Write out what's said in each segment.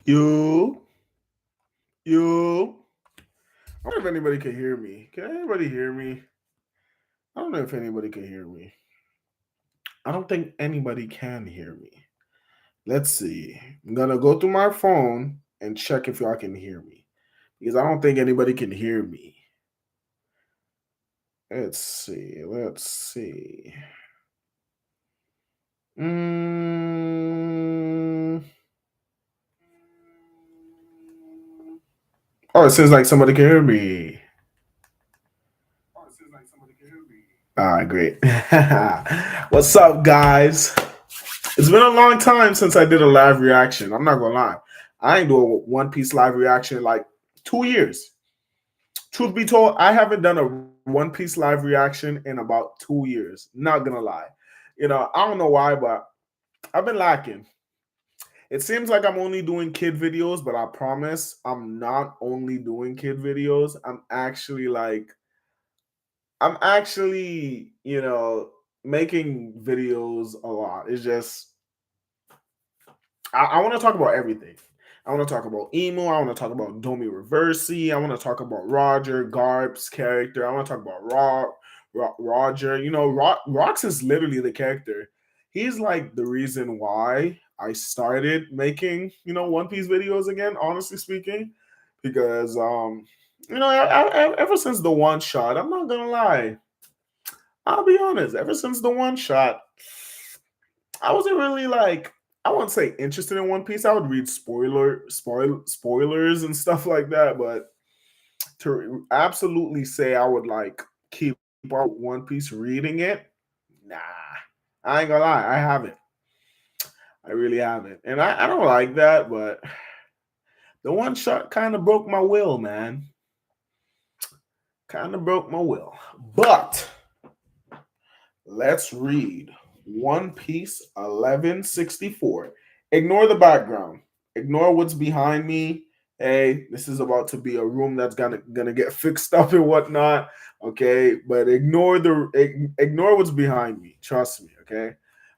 You, you. I wonder if anybody can hear me. Can anybody hear me? I don't know if anybody can hear me. I don't think anybody can hear me. Let's see. I'm gonna go to my phone and check if y'all can hear me because I don't think anybody can hear me. Let's see. Let's see. Mm. Oh, it seems like somebody can hear me. All right, great. What's up, guys? It's been a long time since I did a live reaction. I'm not gonna lie. I ain't doing a One Piece live reaction in like 2 years. Truth be told, I haven't done a One Piece live reaction in about 2 years. Not gonna lie. I don't know why, but I've been lacking. It seems like I'm only doing kid videos, but I promise I'm not only doing kid videos. I'm actually making videos a lot. It's just I want to talk about everything. I want to talk about emo. I want to talk about Domi Reversi. I want to talk about Roger Garp's character. I want to talk about Roger. Rox is literally the character. He's like the reason why I started making One Piece videos again. Honestly speaking, because ever since the one shot, I'm not gonna lie. I'll be honest. Ever since the one shot, I wasn't really like I wouldn't say interested in One Piece. I would read spoilers and stuff like that, but to absolutely say I would like keep up One Piece reading it, nah. I ain't gonna lie, I haven't. I really haven't. And I don't like that, but the one shot kind of broke my will, man. Kind of broke my will. But let's read One Piece 1164. Ignore the background. Ignore what's behind me. Hey, this is about to be a room that's gonna get fixed up and whatnot. Okay, but ignore what's behind me. Trust me. Okay,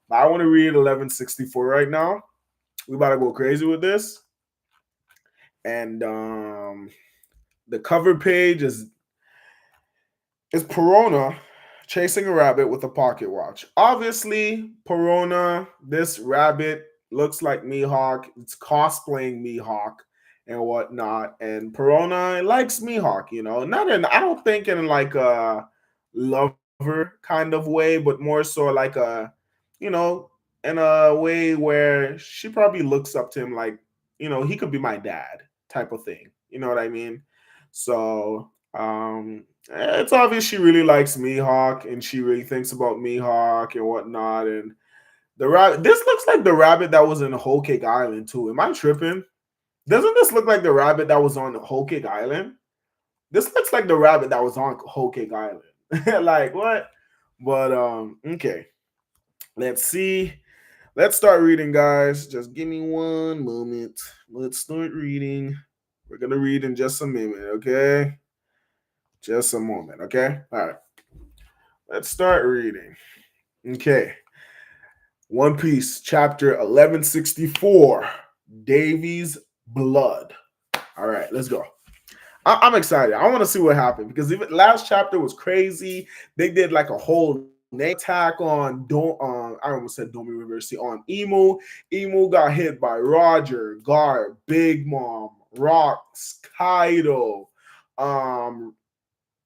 but I want to read 1164 right now. We about to go crazy with this, and the cover page is Perona chasing a rabbit with a pocket watch. Obviously, Perona, this rabbit looks like Mihawk. It's cosplaying Mihawk and whatnot. And Perona likes Mihawk, Not in I don't think in like a lover kind of way, but more so like you know, in a way where she probably looks up to him like, he could be my dad type of thing. You know what I mean? So it's obvious she really likes Mihawk and she really thinks about Mihawk and whatnot. And the rabbit, this looks like the rabbit that was in Whole Cake Island too. Am I tripping? Doesn't this look like the rabbit that was on Whole Cake Island? This looks like the rabbit that was on Whole Cake Island. Like what? But okay. Let's see. Let's start reading, guys. Just give me one moment. Let's start reading. We're gonna read in just a minute, okay? Just a moment, okay? All right. Let's start reading. Okay. One Piece, chapter 1164, Davy's Blood. All right, let's go. I'm excited. I want to see what happened because even last chapter was crazy. They did like a whole name attack on I almost said Domi Reversi on Emu. Emu got hit by Roger, Garp, Big Mom, Rocks, Kaido, um,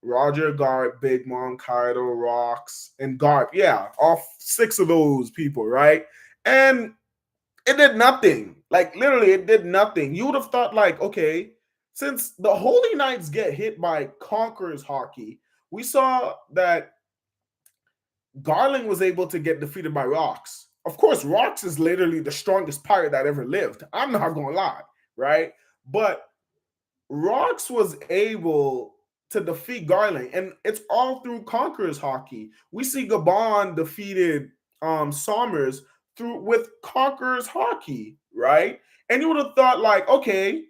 Roger, Garp, Big Mom, Kaido, Rocks, and Garp. Yeah, all six of those people, right? And it did nothing. Like literally, it did nothing. You would have thought, like, okay, since the Holy Knights get hit by Conqueror's Hockey, we saw that Garland was able to get defeated by Rocks. Of course, Rocks is literally the strongest pirate that ever lived. I'm not gonna lie, right? But Rocks was able to defeat Garland, and it's all through Conqueror's Hockey. We see Gabon defeated Somers through with Conqueror's Hockey, right? And you would have thought, like, okay,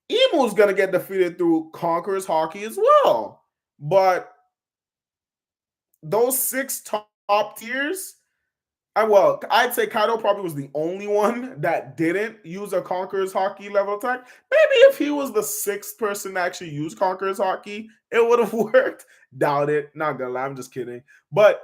Emu's gonna get defeated through Conqueror's Hockey as well. But those six top tiers, I'd say Kaido probably was the only one that didn't use a Conqueror's Hockey level attack. Maybe if he was the sixth person to actually use Conqueror's Hockey, it would have worked. Doubt it. Not gonna lie, I'm just kidding. But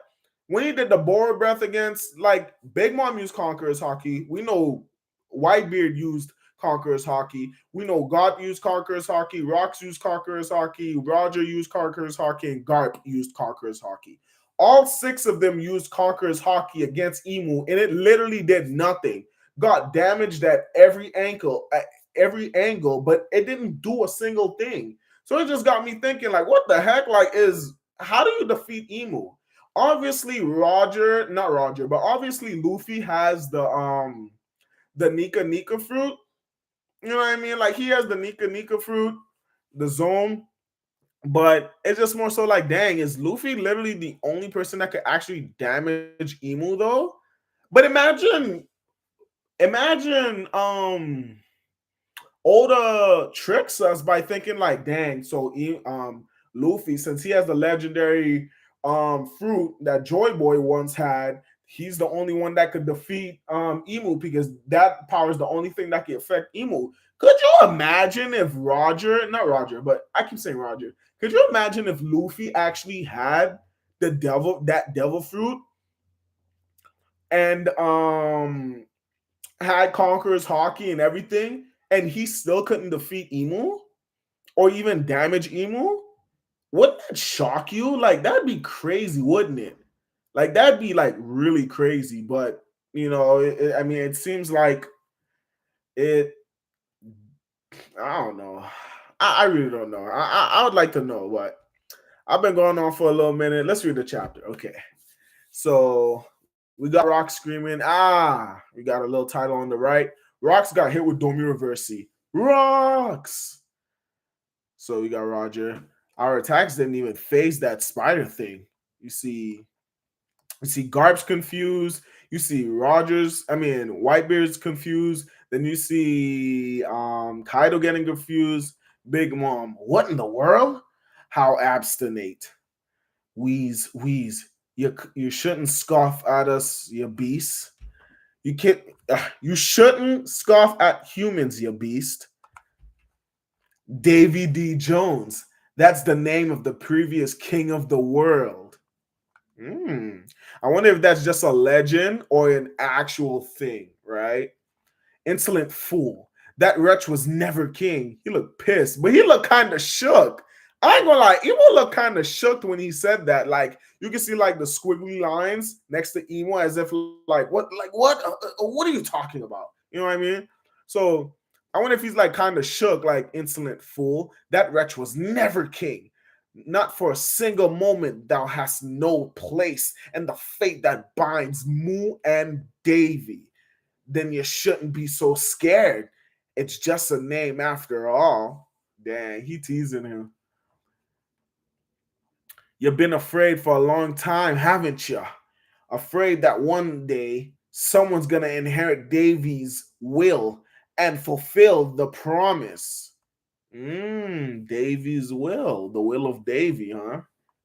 when he did the Boar Breath against, like, Big Mom used Conqueror's Hockey. We know Whitebeard used Conqueror's Hockey. We know Garp used Conqueror's Hockey. Rocks used Conqueror's Hockey. Roger used Conqueror's Hockey. And Garp used Conqueror's Hockey. All six of them used Conqueror's Hockey against Emu, and it literally did nothing. Got damaged at every angle, but it didn't do a single thing. So it just got me thinking, like, what the heck? Like, how do you defeat Emu? Obviously, not Roger, but obviously Luffy has the Nika Nika fruit. You know what I mean? Like, he has the Nika Nika fruit, the zone. But it's just more so like, dang, is Luffy literally the only person that could actually damage Emu though? But imagine Oda tricks us by thinking like, dang, so Luffy, since he has the legendary fruit that Joy Boy once had, he's the only one that could defeat Emu because that power is the only thing that can affect Emu. Could you imagine if not Roger, but I keep saying Roger. Could you imagine if Luffy actually had that devil fruit and had Conqueror's Hockey and everything, and he still couldn't defeat Emu or even damage Emu? Wouldn't that shock you? Like, that'd be crazy, wouldn't it? Like, that'd be like really crazy. But I mean, it seems like it. I don't know. I really don't know. I would like to know, but I've been going on for a little minute. Let's read the chapter. Okay. So we got Rock screaming, we got a little title on the right. Rocks got hit with Domi Reversi. Rocks! So we got Roger. Our attacks didn't even phase that spider thing. You see Garp's confused. You see Whitebeard's confused. Then you see Kaido getting confused. Big Mom, what in the world? How abstinate. Wheeze. You shouldn't scoff at us, you beast. You shouldn't scoff at humans, you beast. Davy D. Jones. That's the name of the previous king of the world. I wonder if that's just a legend or an actual thing, right? Insolent fool. That wretch was never king. He looked pissed, but he looked kind of shook. I ain't gonna lie, Emo looked kind of shook when he said that. Like, you can see like the squiggly lines next to Emo as if what are you talking about? You know what I mean? So I wonder if he's like kind of shook, like, insolent fool. That wretch was never king. Not for a single moment thou hast no place in the fate that binds Mu and Davy. Then you shouldn't be so scared. It's just a name after all. Dang, he teasing him. You've been afraid for a long time, haven't you? Afraid that one day someone's gonna inherit Davy's will and fulfill the promise. Davy's will. The will of Davy, huh?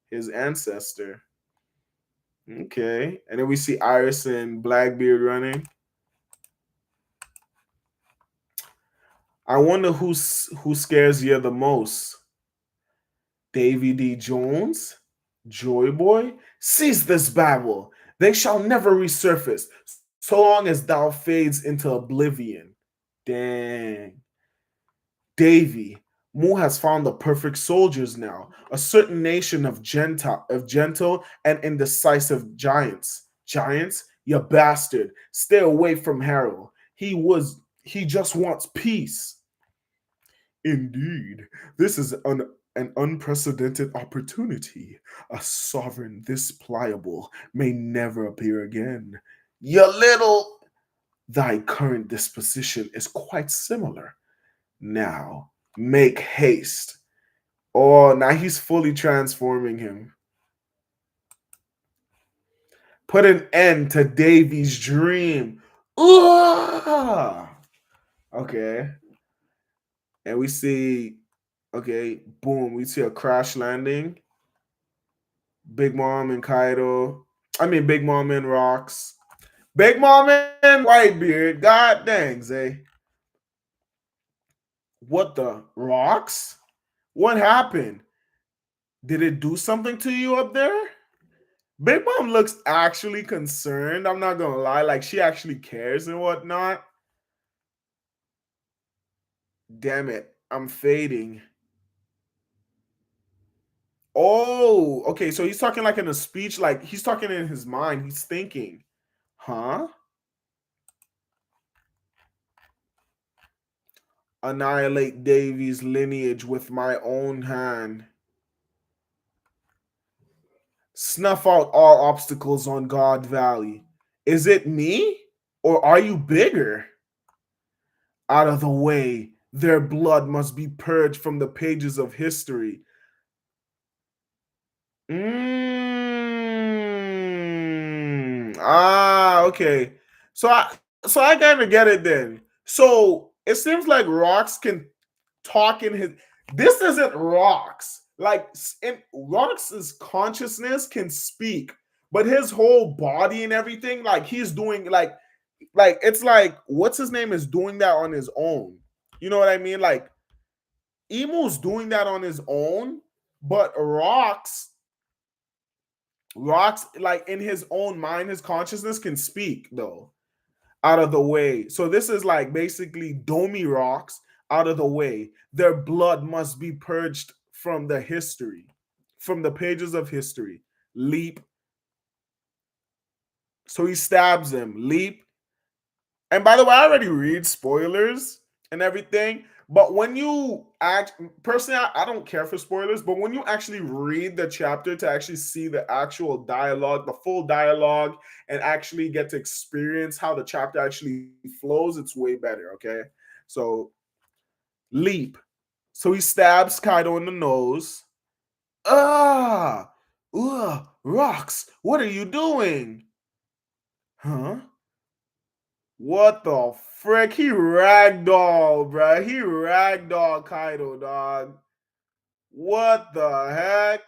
His ancestor. Okay. And then we see Iris and Blackbeard running. I wonder who scares you the most. Davy D. Jones? Joy Boy? Cease this babble. They shall never resurface, so long as thou fades into oblivion. Dang. Davy, Mu has found the perfect soldiers now, a certain nation of gentle and indecisive giants. Giants? You bastard. Stay away from Harold. He just wants peace. Indeed, this is an unprecedented opportunity. A sovereign this pliable may never appear again. Thy current disposition is quite similar. Now, make haste. Oh, now he's fully transforming him. Put an end to Davy's dream. Ooh! Okay. And we see, okay, boom, we see a crash landing. Big Mom and Rocks. Big Mom and Whitebeard. God dang, Zay. What the rocks? What happened? Did it do something to you up there? Big Mom looks actually concerned. I'm not gonna lie. Like she actually cares and whatnot. Damn it. I'm fading. Oh, okay. So he's talking like in a speech, like he's talking in his mind. He's thinking, huh? Annihilate Davy's lineage with my own hand. Snuff out all obstacles on God Valley. Is it me? Or are you bigger? Out of the way. Their blood must be purged from the pages of history. Okay. So I kind of get it then. So it seems like Rocks can talk in his. This isn't Rocks. Like in Rox's consciousness can speak, but his whole body and everything, like he's doing like it's like what's his name is doing that on his own. You know what I mean? Like Emu's doing that on his own, but Rocks, like in his own mind, his consciousness can speak though. Out of the way. So this is like basically Domi Rocks out of the way. Their blood must be purged from the history, from the pages of history. Leap. So he stabs him. Leap. And by the way, I already read spoilers and everything. But when you act, personally, I don't care for spoilers. But when you actually read the chapter to actually see the actual dialogue, the full dialogue, and actually get to experience how the chapter actually flows, it's way better. Okay. So, leap. So he stabs Kaido in the nose. Ah, rocks. What are you doing? Huh? What the frick? He ragdoll, bruh. He ragdoll Kaido, dog. What the heck?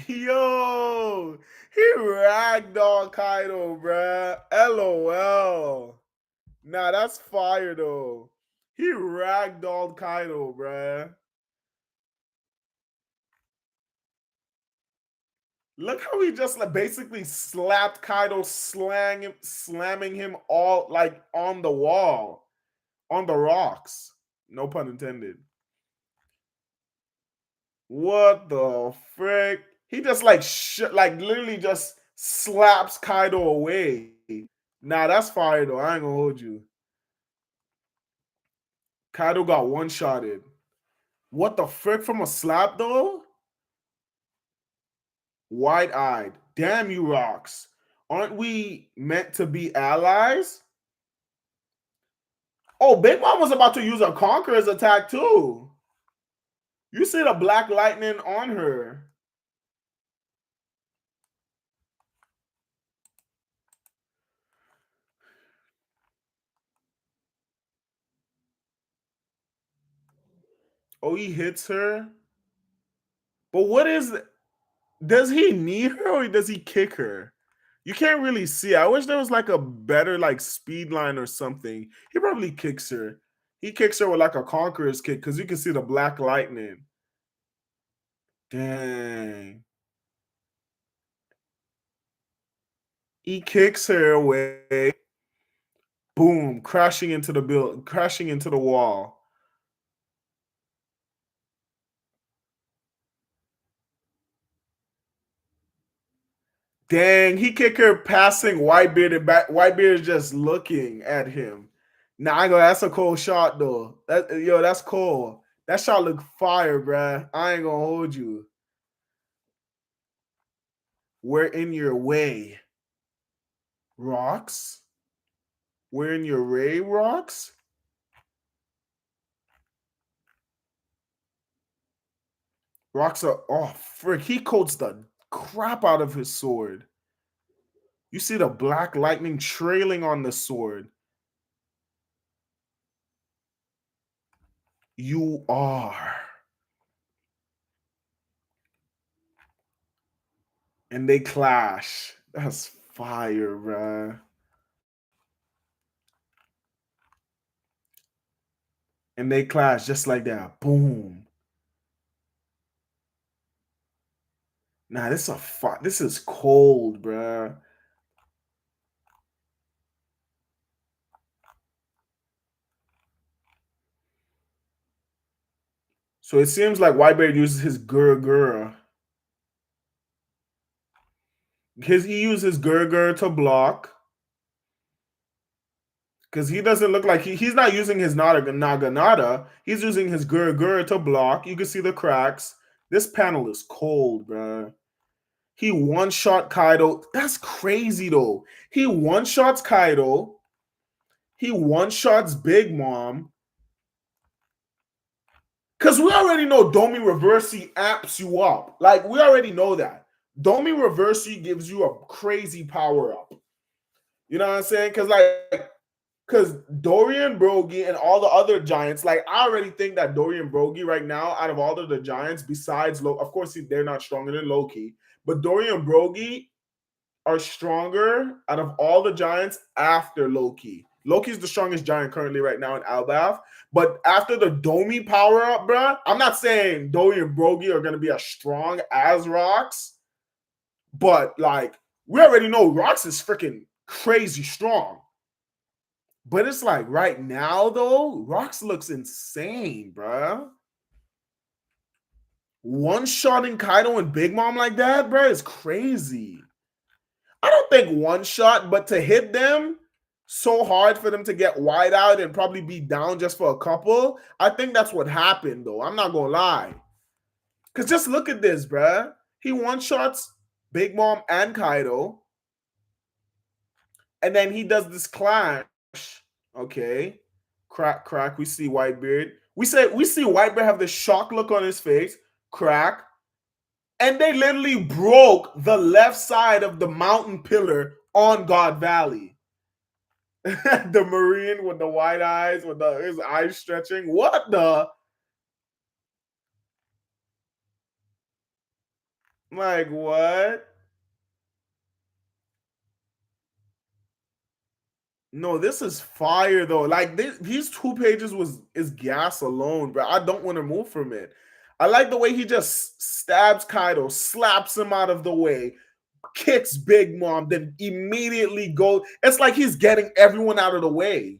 Yo, he ragdoll Kaido, bruh. LOL. Nah, that's fire though. He ragdolled Kaido, bruh. Look how he just like basically slapped Kaido, slamming him all like on the wall, on the rocks. No pun intended. What the frick? He just like like literally just slaps Kaido away. Nah, that's fire though. I ain't gonna hold you. Kaido got one shotted. What the frick from a slap though? Wide eyed. Damn you, rocks. Aren't we meant to be allies? Oh, Big Mom was about to use a Conqueror's attack too. You see the black lightning on her. Oh, he hits her. But what is does he need her or does he kick her? You can't really see. I wish there was like a better like speed line or something. He probably kicks her. He kicks her with like a conqueror's kick because you can see the black lightning. Dang. He kicks her away. Boom, crashing into the wall. Dang, he kicked her passing Whitebeard and back. Whitebeard is just looking at him. Nah, I go. That's a cool shot though. That's cool. That shot look fire, bruh. I ain't gonna hold you. We're in your way, rocks. We're in your way, rocks. Rocks are oh frick. He coats the crap out of his sword. You see the black lightning trailing on the sword. You are. And they clash. That's fire, bruh. And they clash just like that. Boom. Nah, this is cold, bruh. So it seems like Whitebeard uses his Gura. He uses Gura to block. Because he doesn't look like he's not using his Naganada. He's using his Gura to block. You can see the cracks. This panel is cold, bruh. He one-shot Kaido. That's crazy, though. He one-shots Kaido. He one-shots Big Mom. Because we already know Domi Reversi amps you up. Like, we already know that. Domi Reversi gives you a crazy power-up. You know what I'm saying? Because Dorian Brogy and all the other giants, like, I already think that Dorian Brogy right now, out of all of the giants, besides of course, they're not stronger than Loki, but Dorian Brogy are stronger out of all the giants after Loki. Loki's the strongest giant currently right now in Albath. But after the Domi power up, bruh, I'm not saying Dorian and Brogy are going to be as strong as Rox, but like, we already know Rox is freaking crazy strong. But it's like right now, though, Rox looks insane, bruh. One-shotting Kaido and Big Mom like that, bruh, is crazy. I don't think one shot, but to hit them so hard for them to get wide out and probably be down just for a couple, I think that's what happened, though. I'm not going to lie. Because just look at this, bruh. He one-shots Big Mom and Kaido. And then he does this clash. Okay. Crack. We see Whitebeard. We see Whitebeard have the shock look on his face. Crack. And they literally broke the left side of the mountain pillar on God Valley. The Marine with the white eyes, with his eyes stretching. What the? Like, what? No, this is fire though. Like these 2 pages is gas alone, bro. I don't want to move from it. I like the way he just stabs Kaido, slaps him out of the way, kicks Big Mom, then immediately goes. It's like he's getting everyone out of the way.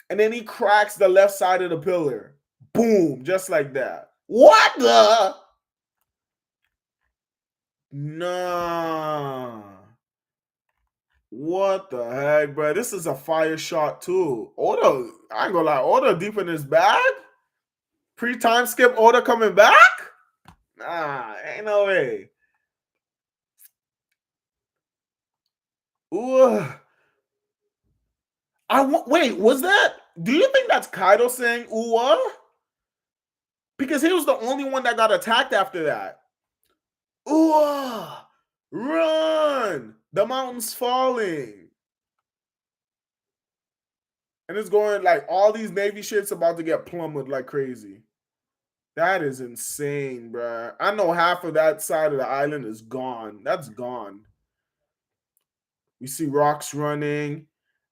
And then he cracks the left side of the pillar. Boom, just like that. What the? Nah. What the heck, bro? This is a fire shot too. Oda, I ain't gonna lie, Oda deep in his bag? Pre-time skip Oda coming back? Nah, ain't no way. Ooh. Wait, was that? Do you think that's Kaido saying ooh? Because he was the only one that got attacked after that. Ooh, run! The mountain's falling. And it's going like all these Navy ships about to get plummeted like crazy. That is insane, bruh. I know half of that side of the island is gone. That's gone. We see rocks running.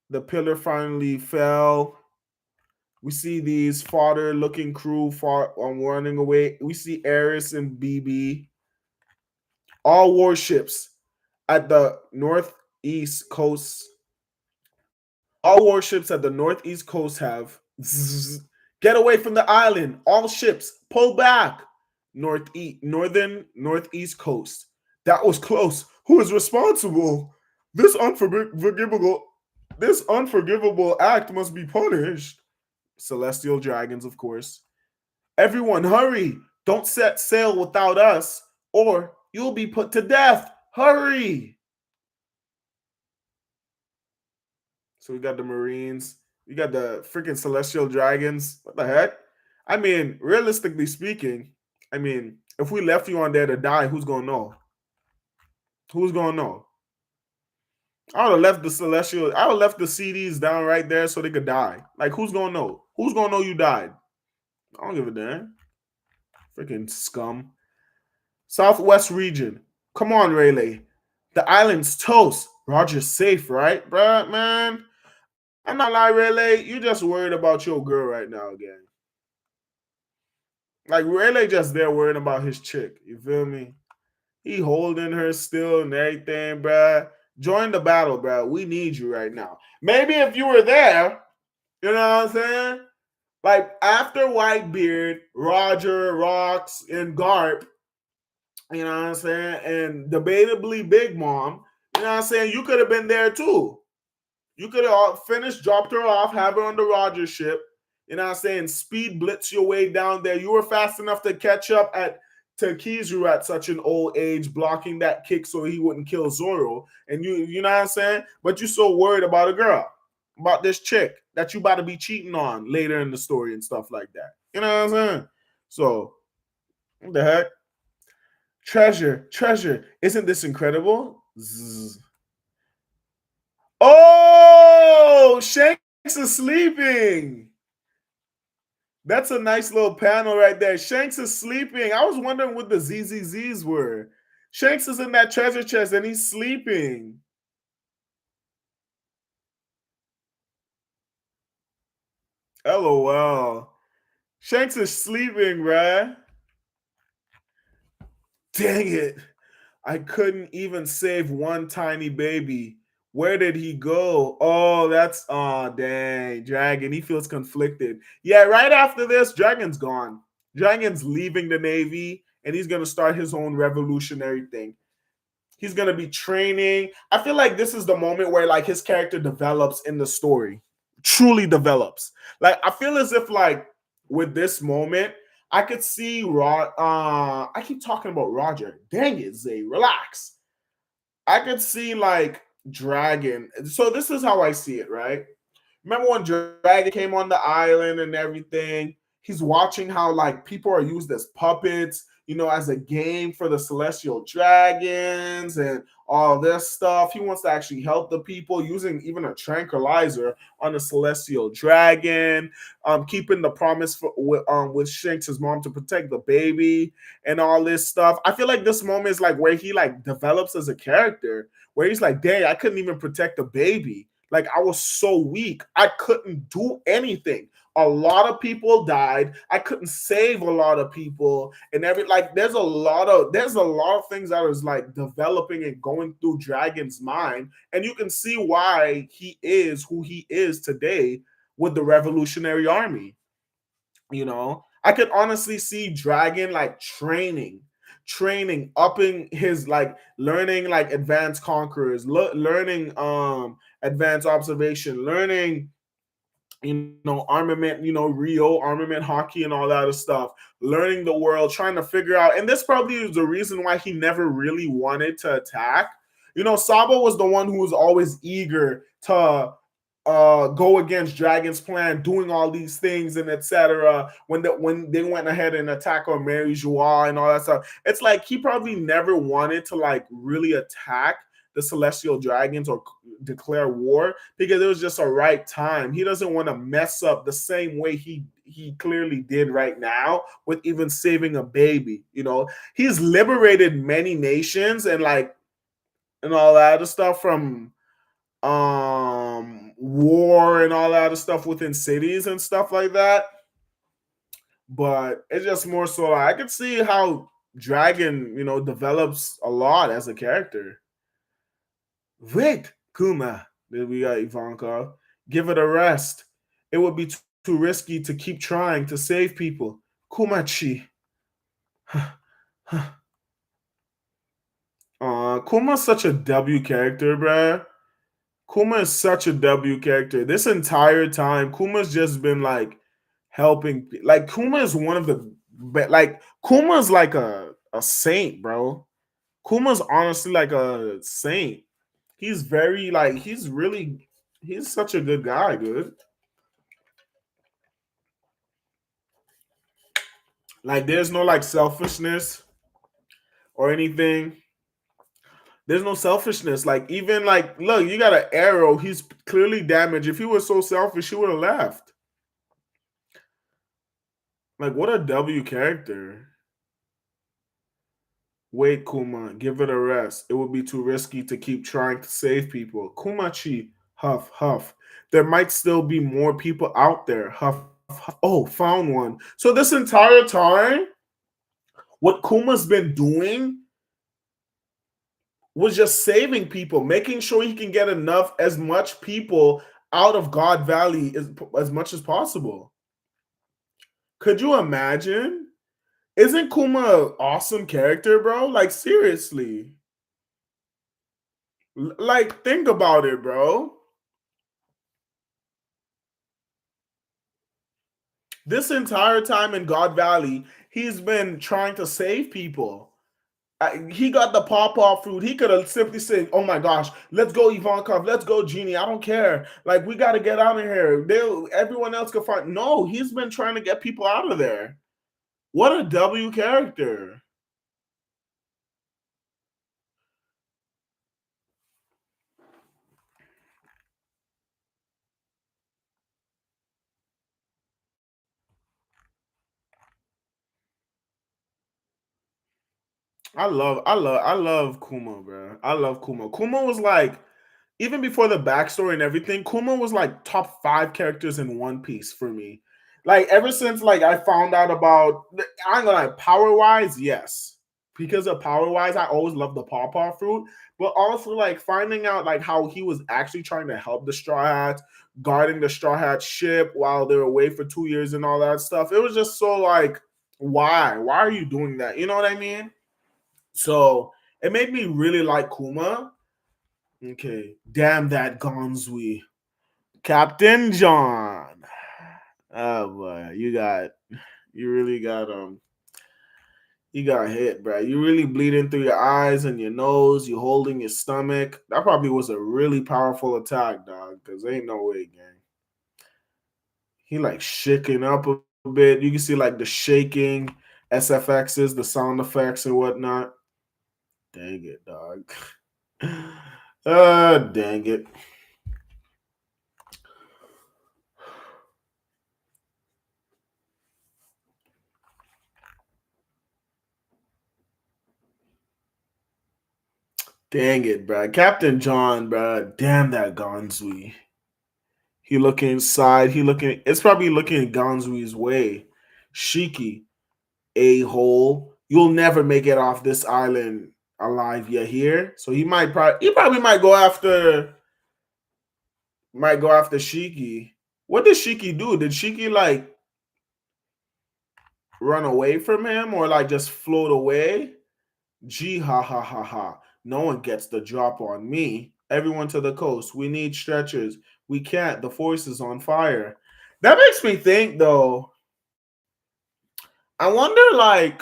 The pillar finally fell. We see these fodder-looking crew running away. We see Eris and BB. All warships at the northeast coast. All warships at the northeast coast have get away from the island. All ships pull back. Northeast coast. That was close. Who is responsible? This unforgivable act must be punished. Celestial dragons, of course. Everyone, hurry! Don't set sail without us, or you'll be put to death. Hurry! So we got the Marines. We got the freaking Celestial Dragons. What the heck? I mean, realistically speaking, I mean, if we left you on there to die, who's gonna know? Who's gonna know? I would have left the Celestial. I would have left the CDs down right there so they could die. Like, who's gonna know? Who's gonna know you died? I don't give a damn. Freaking scum. Southwest region. Come on, Rayleigh. The island's toast. Roger's safe, right, bruh, man? I'm not lying, Rayleigh. You just worried about your girl right now, gang. Like Rayleigh just there worrying about his chick. You feel me? He holding her still and everything, bruh. Join the battle, bruh. We need you right now. Maybe if you were there, you know what I'm saying? Like after Whitebeard, Roger, Rocks, and Garp, you know what I'm saying? And debatably Big Mom, you know what I'm saying? You could have been there too. You could have finished, dropped her off, have her on the Roger ship. You know what I'm saying? Speed blitz your way down there. You were fast enough to catch up to Kizu at such an old age, blocking that kick so he wouldn't kill Zoro. And you know what I'm saying? But you're so worried about a girl, about this chick that you about to be cheating on later in the story and stuff like that. You know what I'm saying? So, what the heck? Treasure, treasure. Isn't this incredible? Zzz. Oh, Shanks is sleeping. That's a nice little panel right there. Shanks is sleeping. I was wondering what the ZZZs were. Shanks is in that treasure chest and he's sleeping. LOL. Shanks is sleeping, bruh. Dang it. I couldn't even save one tiny baby. Where did he go? Oh, that's dang. Dragon. He feels conflicted. Yeah, right after this, Dragon's gone. Dragon's leaving the Navy and he's gonna start his own revolutionary thing. He's gonna be training. I feel like this is the moment where like his character develops in the story. Truly develops. Like I feel as if like with this moment, I could see I keep talking about Roger. Dang it, Zay, relax. I could see like Dragon. So this is how I see it, right? Remember when Dragon came on the island and everything? He's watching how like people are used as puppets, you know, as a game for the celestial dragons and all this stuff. He wants to actually help the people using even a tranquilizer on a celestial dragon, keeping the promise with Shanks' mom to protect the baby and all this stuff. I feel like this moment is like where he like develops as a character, where he's like, dang, I couldn't even protect the baby. Like I was so weak. I couldn't do anything. A lot of people died. I couldn't save a lot of people. And there's a lot of things that is like developing and going through Dragon's mind. And you can see why he is who he is today with the Revolutionary Army. You know, I could honestly see Dragon like training, upping his like learning like advanced conquerors, learning advanced observation, learning armament, Rio armament hockey and all that other stuff, learning the world, trying to figure out. And this probably is the reason why he never really wanted to attack. Sabo was the one who was always eager to go against Dragon's plan, doing all these things and etc. When they went ahead and attacked on Mary Joie and all that stuff, it's like he probably never wanted to like really attack the celestial dragons or declare war because it was just a right time. He doesn't want to mess up the same way he clearly did right now with even saving a baby. He's liberated many nations and like and all that other stuff from war and all that other stuff within cities and stuff like that. But it's just more so I could see how Dragon, develops a lot as a character. Wait, Kuma, then we got Ivanka. Give it a rest. It would be too risky to keep trying to save people. Kumachi. Kuma's such a W character, bruh. Kuma is such a W character. This entire time, Kuma's just been like helping. Like Kuma is one of the like Kuma's like a saint, bro. Kuma's honestly like a saint. He's very like he's such a good guy, dude. Like there's no like selfishness or anything. There's no selfishness. Like even like look, you got an arrow. He's clearly damaged. If he was so selfish, he would have left. Like what a W character. Wait, Kuma, give it a rest. It would be too risky to keep trying to save people. Kumachi, huff, huff. There might still be more people out there. Huff, huff. Oh, found one. So this entire time, what Kuma's been doing was just saving people, making sure he can get as much people out of God Valley as much as possible. Could you imagine? Isn't Kuma an awesome character, bro? Like, seriously. Like, think about it, bro. This entire time in God Valley, he's been trying to save people. He got the pawpaw fruit. He could have simply said, "Oh my gosh, let's go, Ivankov. Let's go, Genie. I don't care. Like, we got to get out of here. Everyone else can find." No, he's been trying to get people out of there. What a W character. I love Kuma, bro. I love Kuma. Kuma was like, even before the backstory and everything, Kuma was like top 5 characters in One Piece for me. Like, ever since like I found out about, I'm gonna lie, power wise, yes, because of power wise, I always loved the pawpaw fruit, but also like finding out like how he was actually trying to help the Straw Hats, guarding the Straw Hat ship while they were away for 2 years and all that stuff. It was just so like, why? Why are you doing that? You know what I mean? So it made me really like Kuma. Okay. Damn that ganzui. Captain John. Oh boy. You really got you got hit, bro. You really bleeding through your eyes and your nose, you holding your stomach. That probably was a really powerful attack, dog. Cause ain't no way, gang. He like shaking up a bit. You can see like the shaking SFXs, the sound effects and whatnot. Dang it, dog. Dang it. Dang it, bro. Captain John, bro. Damn that Ganzui. He looking inside. It's probably looking Ganzui's way. Shiki, a hole. You'll never make it off this island alive yet here. So he probably might go after Shiki. What did Shiki do? Did Shiki like run away from him or like just float away? Gee, ha ha ha ha. No one gets the drop on me. Everyone to the coast. We need stretchers. We can't. The force is on fire. That makes me think, though. I wonder, like,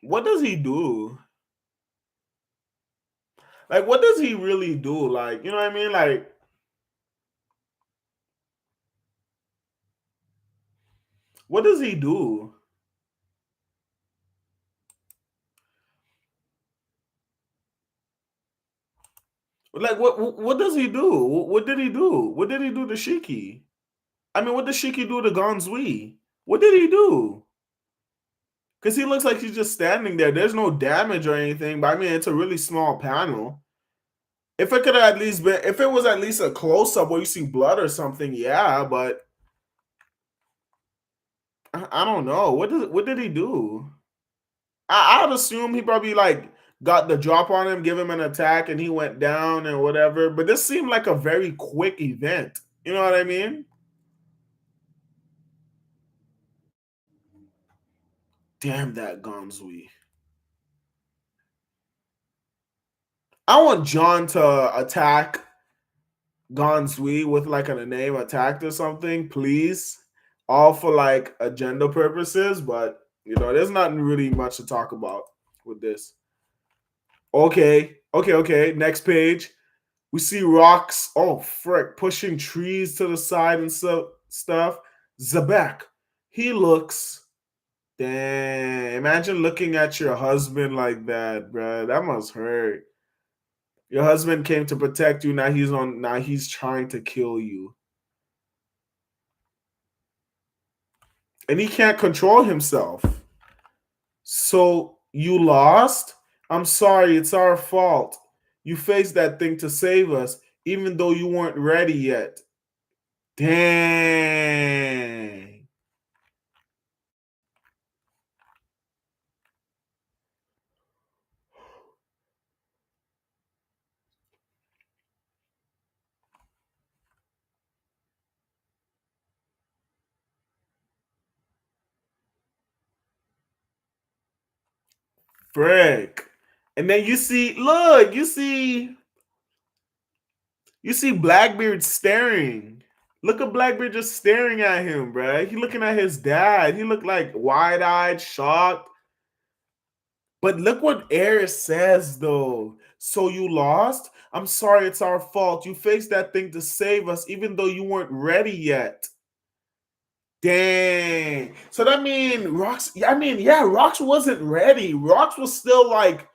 what does he do? Like, what does he really do? Like, you know what I mean? Like, what does he do? Like, what does he do? What did he do? What did he do to Shiki? I mean, what did Shiki do to Ganzui? What did he do? Because he looks like he's just standing there. There's no damage or anything, but I mean, it's a really small panel. If it could have at least been, if it was at least a close up where you see blood or something, yeah. But I don't know. What did he do? I'd assume he probably like got the drop on him, give him an attack, and he went down and whatever. But this seemed like a very quick event. You know what I mean? Damn that Gonzui. I want John to attack Gonzui with like a name attacked or something, please. All for like agenda purposes, but there's not really much to talk about with this. Okay. Next page. We see rocks. Oh frick, pushing trees to the side and stuff. Zabek. He looks. Damn. Imagine looking at your husband like that, bruh. That must hurt. Your husband came to protect you. Now he's trying to kill you. And he can't control himself. So You lost? I'm sorry, it's our fault. You faced that thing to save us, even though you weren't ready yet. Dang. Frick. And then you see, look, you see Blackbeard staring. Look at Blackbeard just staring at him, bruh. He looking at his dad. He looked like wide-eyed, shocked. But look what Eris says though. So you lost? I'm sorry, it's our fault. You faced that thing to save us, even though you weren't ready yet. Dang. So that mean Rox, yeah, Rox wasn't ready. Rox was still like,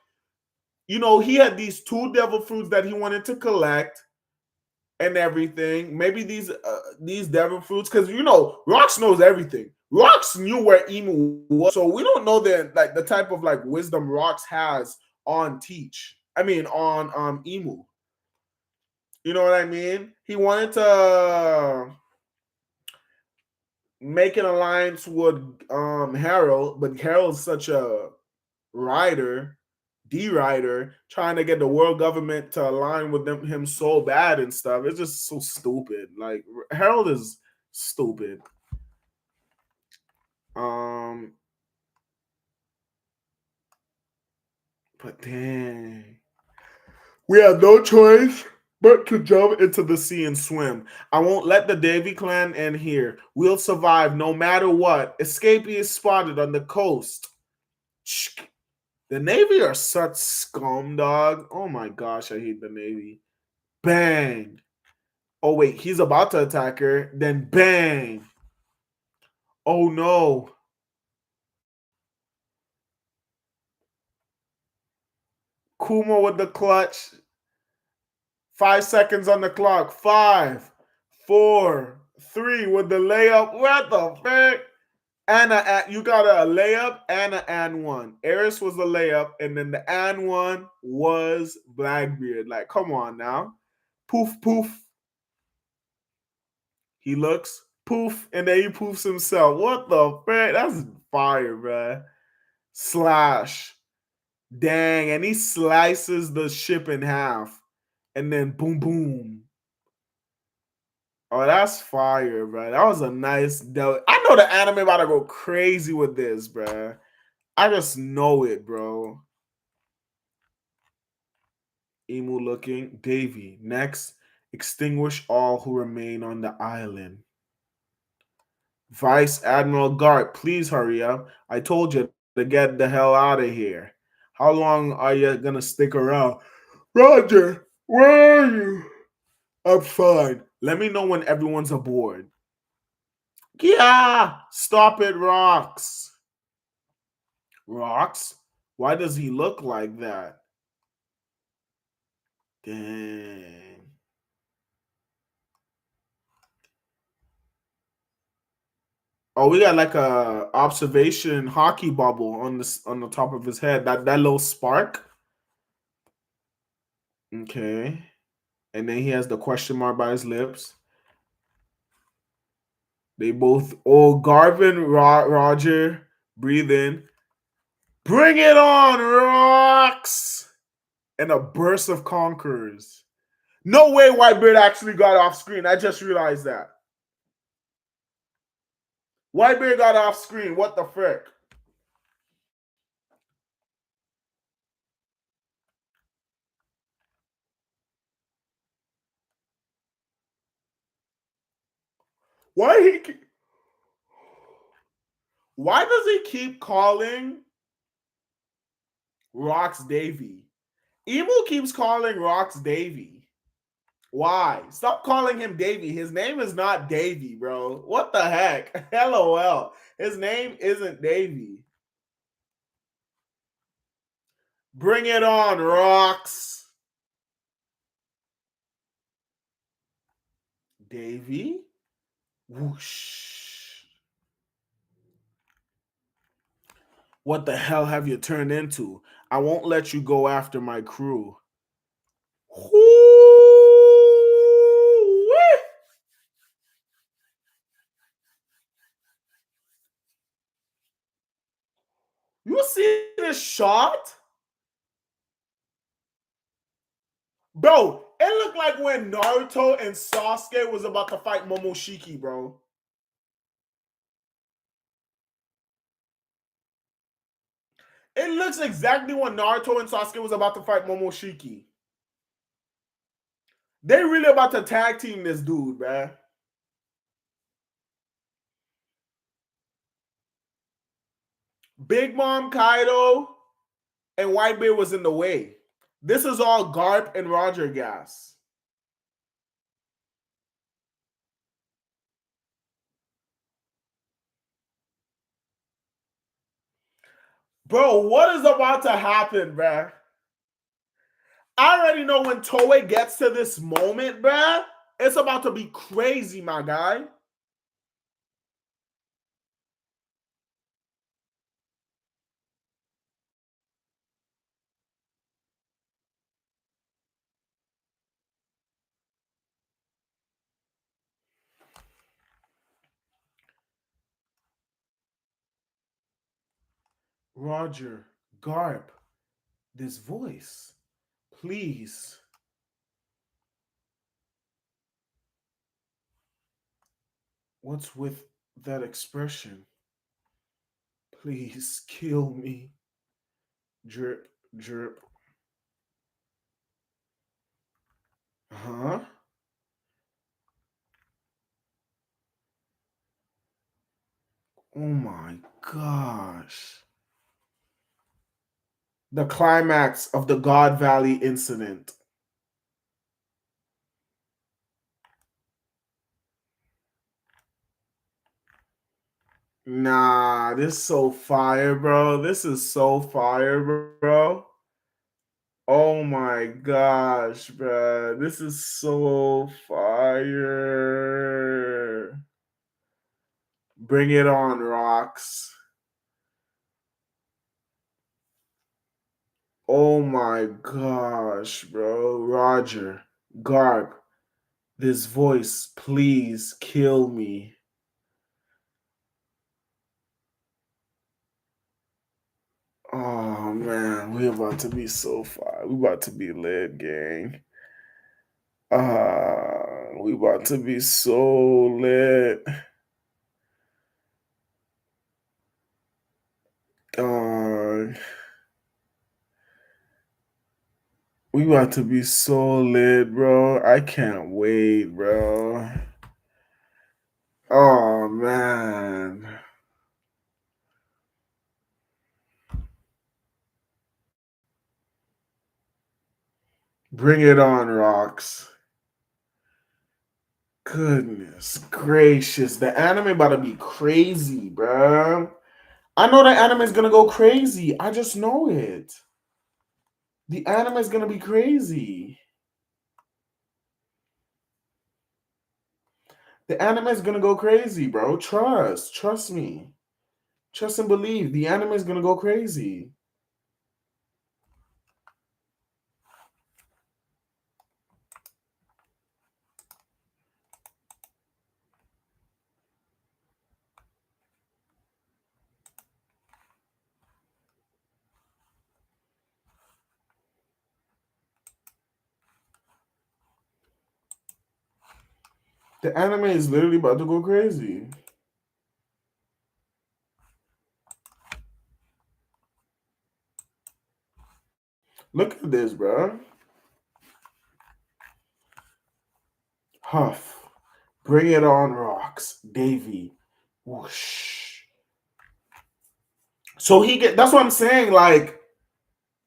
he had these two devil fruits that he wanted to collect and everything. Maybe these devil fruits, because Rox knows everything. Rox knew where Emu was, so we don't know the type of like wisdom Rox has on Teach. I mean on Emu. You know what I mean? He wanted to make an alliance with Harold, but Harold's such a rider, D-rider, trying to get the world government to align with him so bad and stuff. It's just so stupid. Like Harold is stupid. Um, but dang, we have no choice but to jump into the sea and swim. I won't let the Davy clan end here. We'll survive no matter what. Escapee is spotted on the coast. The Navy are such scum, dog. Oh my gosh, I hate the Navy. Bang. Oh wait, he's about to attack her. Then bang. Oh no. Kuma with the clutch. 5 seconds on the clock. Five, four, three with the layup. What the frick? Anna, you got a layup and an and one. Eris was the layup, and then the and one was Blackbeard. Like, come on now. Poof, poof. He looks, poof, and then he poofs himself. What the frick? That's fire, bruh. Slash. Dang, and he slices the ship in half. And then boom, boom. Oh, that's fire, bro. That was a nice. I know the anime about to go crazy with this, bro. I just know it, bro. Emu looking. Davy. Next, extinguish all who remain on the island. Vice Admiral Garp, please hurry up. I told you to get the hell out of here. How long are you gonna stick around? Roger, where are you? I'm fine. Let me know when everyone's aboard. Yeah, stop it, Rocks. Rocks? Why does he look like that? Dang. Oh, we got like a observation hockey bubble on the top of his head. That little spark. Okay. And then he has the question mark by his lips. They both, Garvin, Roger, breathe in. Bring it on, Rocks! And a burst of conquerors. No way Whitebeard actually got off screen. I just realized that. Whitebeard got off screen. What the frick? Why he? Why does he keep calling Rocks Davy? Emo keeps calling Rocks Davy. Why? Stop calling him Davy. His name is not Davy, bro. What the heck? LOL. His name isn't Davy. Bring it on, Rocks. Davy? Whoosh. What the hell have you turned into? I won't let you go after my crew. Whoo-wee. You see this shot? Bro, it looked like when Naruto and Sasuke was about to fight Momoshiki, bro. It looks exactly when Naruto and Sasuke was about to fight Momoshiki. They really about to tag team this dude, man. Big Mom Kaido and Whitebeard was in the way. This is all Garp and Roger gas. Bro, what is about to happen, bruh? I already know when Toei gets to this moment, bruh, it's about to be crazy, my guy. Roger, Garp, this voice, please. What's with that expression? Please kill me. Drip, drip. Huh? Oh my gosh. The climax of the God Valley incident. Nah, this is so fire, bro. This is so fire, bro. Oh my gosh, bro. This is so fire. Bring it on, Rocks. Oh my gosh, bro. Roger, Garp, this voice, please kill me. Oh man, we about to be so far. We about to be lit, gang. We about to be so lit. Dog. We about to be so lit, bro. I can't wait, bro. Oh man. Bring it on, Rocks. Goodness gracious. The anime about to be crazy, bro. I know the anime is gonna go crazy. I just know it. The anime is gonna be crazy. The anime is gonna go crazy, bro. Trust me. Trust and believe. The anime is gonna go crazy. The anime is literally about to go crazy. Look at this, bro. Huff. Bring it on, Rocks. Davy. Whoosh. So that's what I'm saying. Like,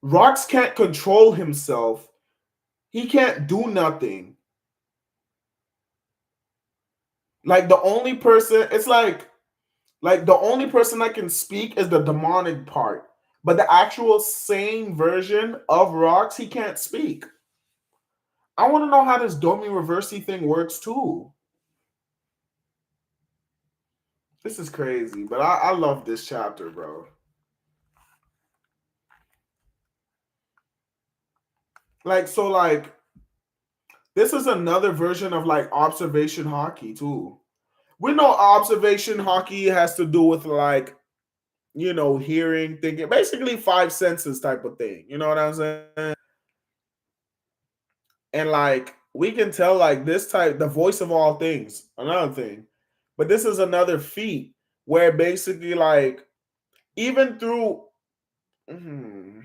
Rocks can't control himself. He can't do nothing. Like the only person, it's like the only person that can speak is the demonic part. But the actual same version of Rocks, he can't speak. I want to know how this Domi Reversi thing works too. This is crazy, but I love this chapter, bro. Like so, like this is another version of like observation hockey too. We know observation hockey has to do with like hearing, thinking, basically five senses type of thing. You know what I'm saying? And like we can tell like this type, the voice of all things, another thing. But this is another feat where basically like even through hmm,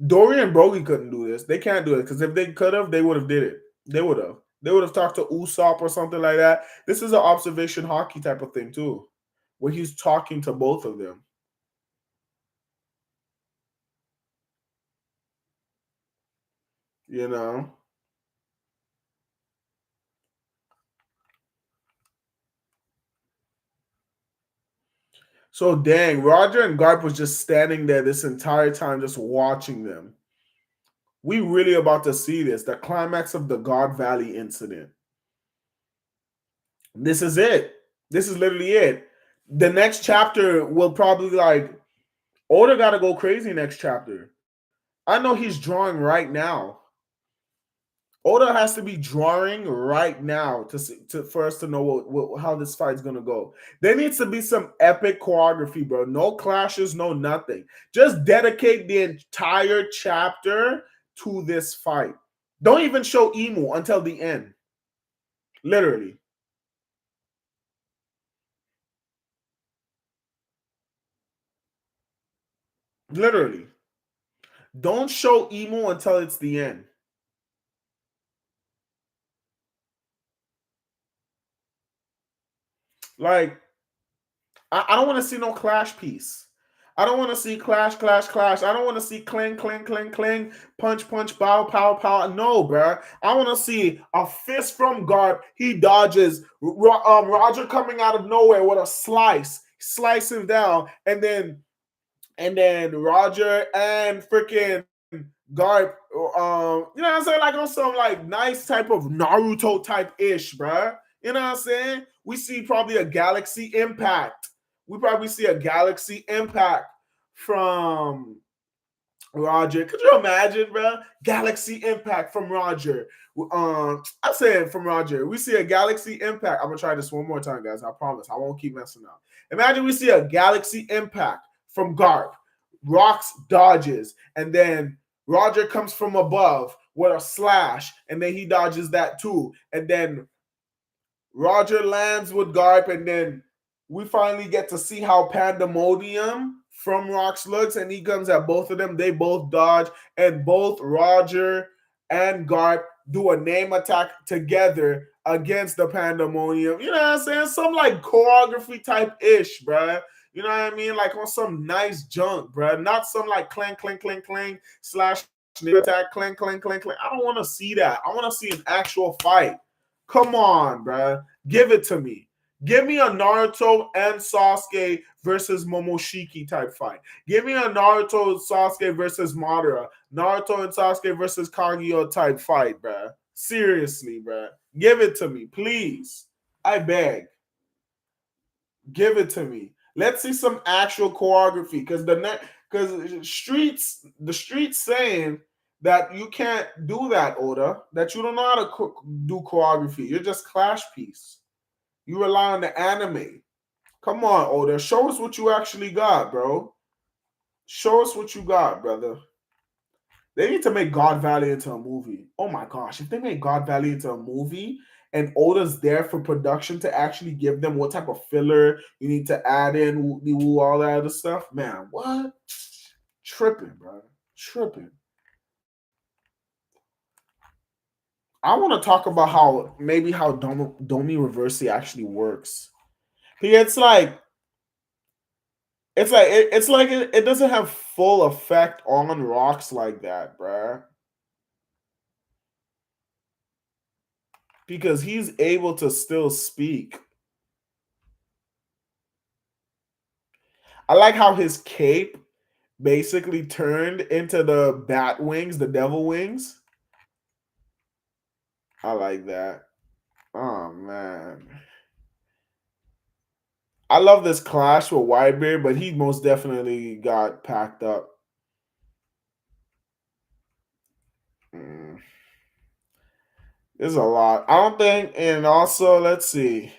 Dory and Brogy couldn't do this. They can't do it because if they could have, they would have did it. They would have. They would have talked to Usopp or something like that. This is an observation hockey type of thing too, where he's talking to both of them. You know. So dang, Roger and Garp was just standing there this entire time, just watching them. We really about to see this, the climax of the God Valley incident. This is it. This is literally it. The next chapter will probably like Oda got to go crazy next chapter. I know he's drawing right now. Oda has to be drawing right now for us to know how this fight's gonna go. There needs to be some epic choreography, bro. No clashes, no nothing. Just dedicate the entire chapter to this fight. Don't even show Emu until the end. Literally, literally. Don't show Emu until it's the end. Like I don't want to see no clash piece. I don't want to see clash, clash, clash. I don't want to see cling, cling, cling, cling, punch, punch, bow, pow, pow. No, bro. I want to see a fist from Garp. He dodges. Roger coming out of nowhere with a slice him down, and then Roger and freaking Garp, you know what I'm saying? Like on some like nice type of Naruto type ish, bruh. You know what I'm saying? We see probably a galaxy impact. We probably see a galaxy impact from Roger. Could you imagine, bro? Galaxy impact from Roger. I'm saying from Roger. We see a galaxy impact. I'm gonna try this one more time, guys. I promise. I won't keep messing up. Imagine we see a galaxy impact from Garp. Rocks dodges, and then Roger comes from above with a slash, and then he dodges that too. And then Roger lands with Garp, and then we finally get to see how Pandemonium from Rocks looks, and he comes at both of them. They both dodge, and both Roger and Garp do a name attack together against the Pandemonium. You know what I'm saying? Some like choreography type ish, bruh. You know what I mean? Like on some nice junk, bruh. Not some like clang, clang, clang, clang, slash name attack, clang, clang, clang, clang. I don't want to see that. I want to see an actual fight. Come on, bruh. Give it to me. Give me a Naruto and Sasuke versus Momoshiki type fight. Give me a Naruto Sasuke versus Madara. Naruto and Sasuke versus Kaguya type fight, bruh. Seriously, bruh. Give it to me, please. I beg. Give it to me. Let's see some actual choreography because the streets saying that you can't do that, Oda. That you don't know how to do choreography. You're just clash piece. You rely on the anime. Come on, Oda. Show us what you actually got, bro. Show us what you got, brother. They need to make God Valley into a movie. Oh my gosh, if they make God Valley into a movie and Oda's there for production to actually give them what type of filler you need to add in, all that other stuff, man, what? Tripping, bro. Tripping. I want to talk about how Domi Reversi actually works. It's like it doesn't have full effect on rocks like that, bruh. Because he's able to still speak. I like how his cape basically turned into the bat wings, the devil wings. I like that. Oh man. I love this clash with Whitebeard, but he most definitely got packed up. Mm, there's a lot. I don't think, and also let's see.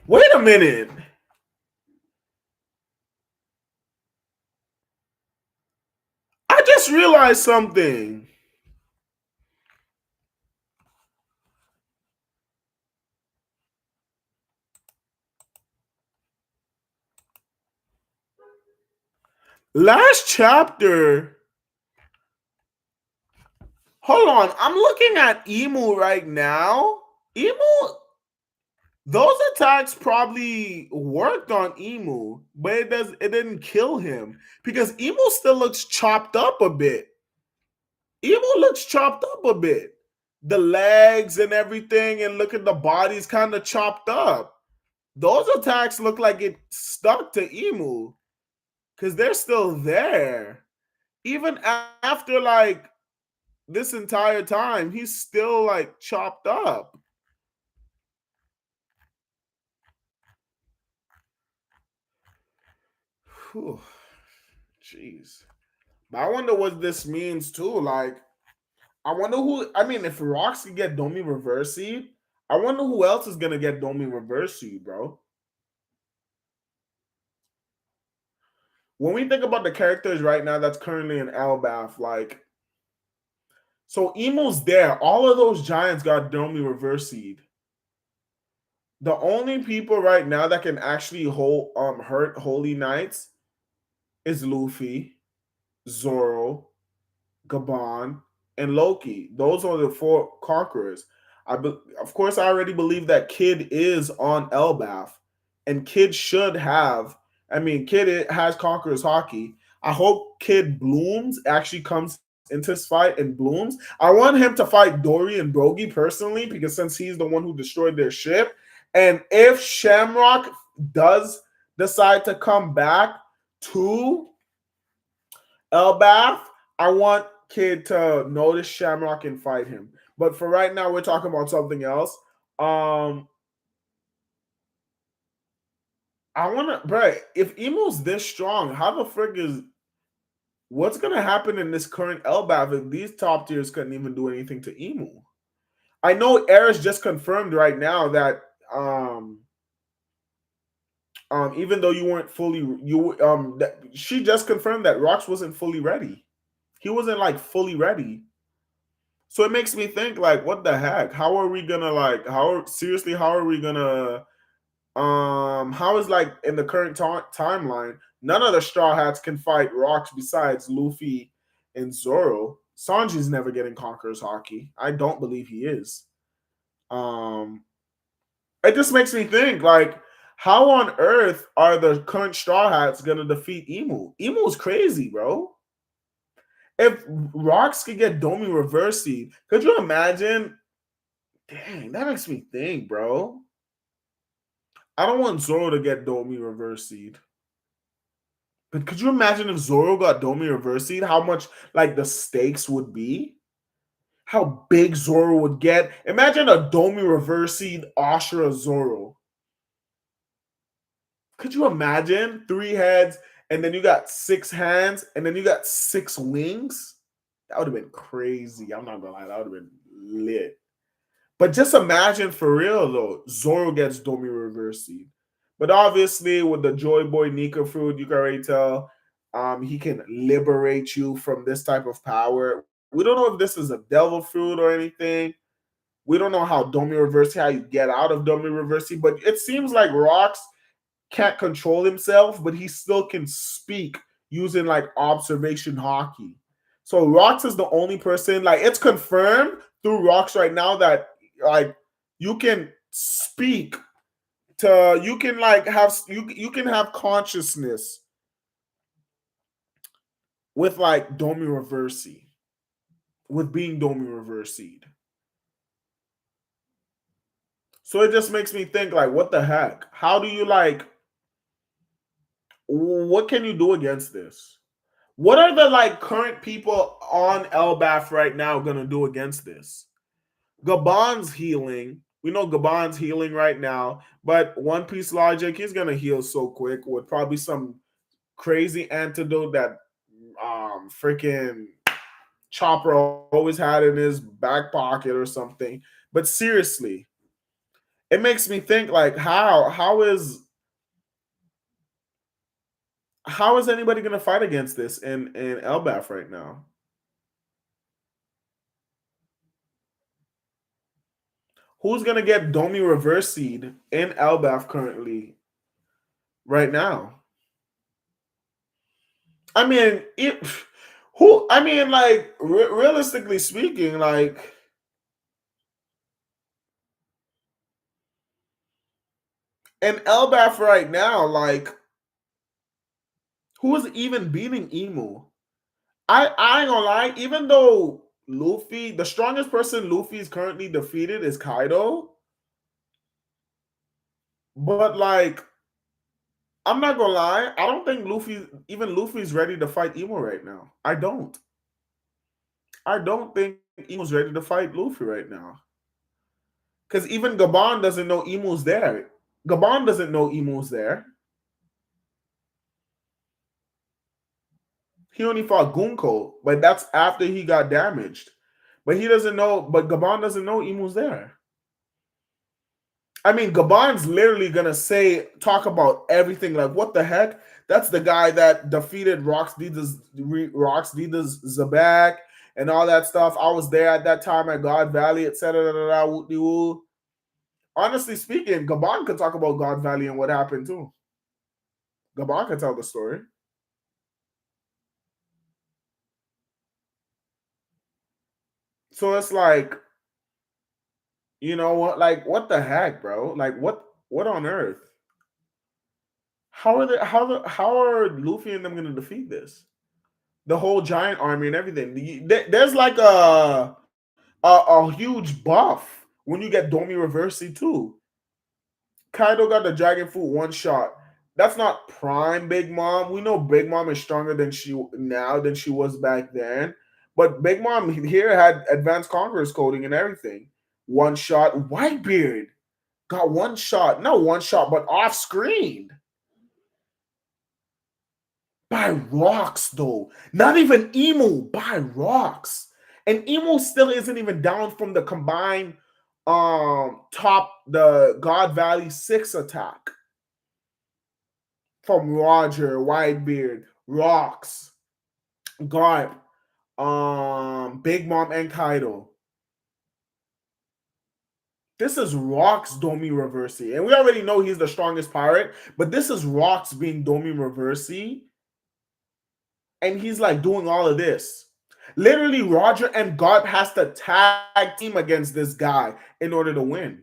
Wait a minute. I just realized something. Last chapter. Hold on. I'm looking at Emu right now. Emu, those attacks probably worked on Emu, but it didn't kill him because Emu still looks chopped up a bit. Emu looks chopped up a bit. The legs and everything, and look at the body's kind of chopped up. Those attacks look like it stuck to Emu because they're still there. Even after like this entire time, he's still like chopped up. Whew. Jeez. But I wonder what this means too. Like, I wonder who. I mean, if Rocks can get Domi Reversi, I wonder who else is gonna get Domi Reversi, bro. When we think about the characters right now that's currently in Elbaf, like, so Emu's there. All of those giants got Domi Reversied. The only people right now that can actually hurt Holy Knights is Luffy, Zoro, Gabon, and Loki. Those are the four conquerors. Of course, I already believe that Kid is on Elbaf, and Kid should have. I mean, Kid has conquerors hockey. I hope Kid blooms, actually comes into this fight and blooms. I want him to fight Dory and Brogy personally, because since he's the one who destroyed their ship, and if Shamrock does decide to come back to Elbaf, I want Kid to notice Shamrock and fight him. But for right now, we're talking about something else. I want to, bro. If Emo's this strong, how the frick is what's gonna happen in this current Elbaf if these top tiers couldn't even do anything to Emu? I know Eris just confirmed right now that even though you weren't fully that she just confirmed that Rox wasn't fully ready. He wasn't like fully ready. So it makes me think like, what the heck? How are we gonna like? Seriously? How are we gonna? How is like in the current timeline? None of the Straw Hats can fight Rocks besides Luffy and Zoro. Sanji's never getting Conqueror's Hockey. I don't believe he is. Um, it just makes me think like, how on earth are the current Straw Hats gonna defeat Emu? Emu's crazy, bro. If Rocks could get Domi Reversi, could you imagine? Dang, that makes me think, bro. I don't want Zoro to get Domi Reversied. But could you imagine if Zoro got Domi Reversied, how much like the stakes would be? How big Zoro would get? Imagine a Domi Reversied Ashura Zoro. Could you imagine 3 heads and then you got 6 hands and then you got 6 wings? That would have been crazy. I'm not gonna lie, that would have been lit. But just imagine for real though, Zoro gets Domi Reversi. But obviously, with the Joy Boy Nika fruit, you can already tell he can liberate you from this type of power. We don't know if this is a devil fruit or anything. We don't know how Domi Reversi, how you get out of Domi Reversi, but it seems like Rocks can't control himself, but he still can speak using like observation hockey. So Rocks is the only person, like it's confirmed through Rocks right now that like you can speak to you can like have you can have consciousness with like Domi Reversi, with being Domi Reversied. So it just makes me think like, what the heck? How do you like what can you do against this? What are the like current people on Elbaf right now gonna do against this? Gabon's healing. We know Gabon's healing right now, but One Piece logic, he's gonna heal so quick with probably some crazy antidote that freaking Chopper always had in his back pocket or something. But seriously, it makes me think like how is anybody gonna fight against this in Elbaf right now? Who's gonna get Domi Reversi in Elbaf currently right now? I mean, who? I mean, like realistically speaking, like in Elbaf right now, like who is even beating Emu? I ain't gonna lie. Even though Luffy, the strongest person Luffy's currently defeated is Kaido, but like I'm not gonna lie. I don't think Luffy's ready to fight Emu right now. I don't. I don't think Emu's ready to fight Luffy right now. Because even Gabon doesn't know Emu's there. Gabon doesn't know Emu's there. He only fought Gunko, but that's after he got damaged. But he doesn't know, but Gabon doesn't know Emu's there. I mean, Gabon's literally gonna talk about everything. Like, what the heck? That's the guy that defeated Roxdida's Zabak and all that stuff. I was there at that time at God Valley, etc. Honestly speaking, Gabon could talk about God Valley and what happened too. Gabon could tell the story. So it's like, you know what? Like, what the heck, bro? Like, what on earth? How are Luffy and them gonna defeat this? The whole giant army and everything. There's like a huge buff when you get Domi Reversi too. Kaido got the dragon fruit one shot. That's not prime Big Mom. We know Big Mom is stronger than she was back then. But Big Mom here had advanced conqueror's coding and everything. One shot. Whitebeard got one shot. Not one shot, but off screen. By rocks, though. Not even Emu, by rocks. And Emu still isn't even down from the combined the God Valley 6 attack. From Roger, Whitebeard, Rocks, Garp, Big Mom, and Kaido. This is Rocks Domi Reversi. And we already know he's the strongest pirate, but this is Rocks being Domi Reversi. And he's like doing all of this. Literally, Roger and Garp has to tag team against this guy in order to win.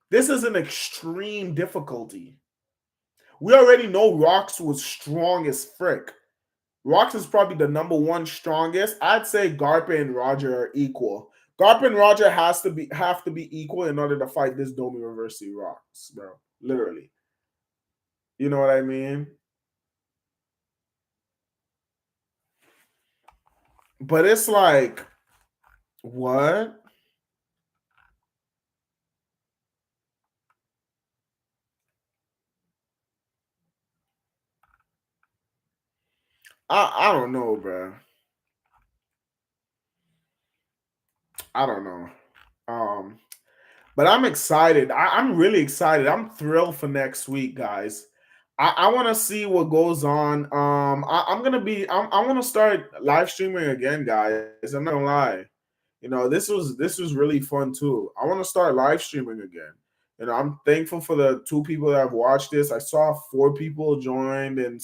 This is an extreme difficulty. We already know Rocks was strong as frick. Rocks is probably the number one strongest. I'd say Garp and Roger are equal. Garp and Roger have to be equal in order to fight this Domi Reversi Rocks, bro. Literally. You know what I mean? But it's like, what? I don't know, bro. I don't know. But I'm excited. I'm really excited. I'm thrilled for next week, guys. I want to see what goes on. I want to start live streaming again, guys. I'm not gonna lie. You know, this was really fun too. I want to start live streaming again. You know, I'm thankful for the 2 people that have watched this. I saw 4 people joined, and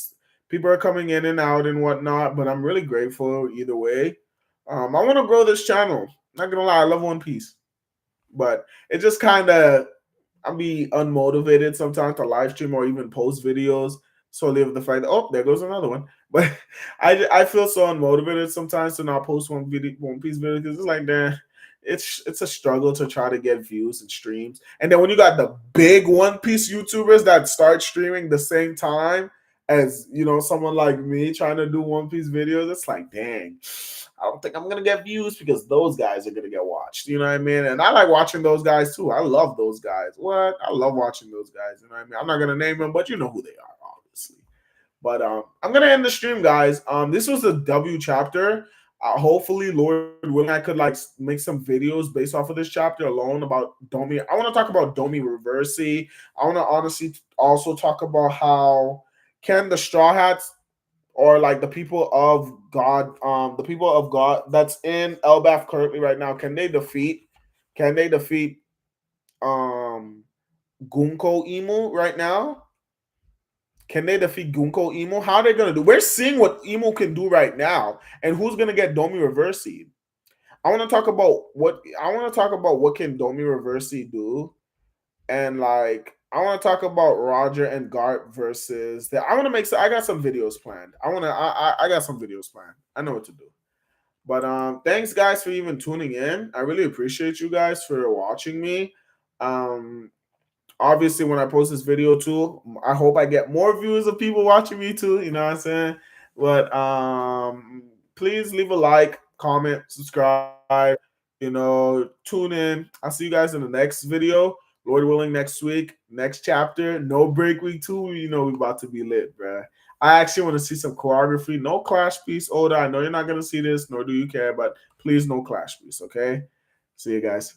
people are coming in and out and whatnot. But I'm really grateful either way. I want to grow this channel. Not gonna lie, I love One Piece, but it just kind of I'll be unmotivated sometimes to live stream or even post videos. So live the fact that there goes another one. But I feel so unmotivated sometimes to not post One Piece video because it's like, damn, it's a struggle to try to get views and streams. And then when you got the big One Piece YouTubers that start streaming the same time as you know, someone like me trying to do One Piece videos, it's like, dang, I don't think I'm gonna get views because those guys are gonna get watched. You know what I mean? And I like watching those guys too. I love those guys. What? I love watching those guys. You know what I mean? I'm not gonna name them, but you know who they are, obviously. But I'm gonna end the stream, guys. This was a W chapter. Hopefully, Lord willing, I could like make some videos based off of this chapter alone about Domi. I want to talk about Domi Reversi. I want to honestly also talk about how can the Straw Hats or like the people of God that's in Elbaf currently right now, can they defeat um Gunko Emu right now? Can they defeat Gunko Emo? How are they gonna do? We're seeing what Emo can do right now, and who's gonna get Domi Reversi. I want to talk about what can Domi Reversi do, and like I want to talk about Roger and Garp versus that. I want to make. I got some videos planned. I got some videos planned. I know what to do. But thanks guys for even tuning in. I really appreciate you guys for watching me. Um, obviously when I post this video too, I hope I get more views of people watching me too, you know what I'm saying? But please leave a like, comment, subscribe, tune in. I'll see you guys in the next video. Lord willing, next week, next chapter. No break week 2. You know we about to be lit, bruh. I actually want to see some choreography. No clash piece, Oda. I know you're not gonna see this, nor do you care, but please no clash piece, okay? See you guys.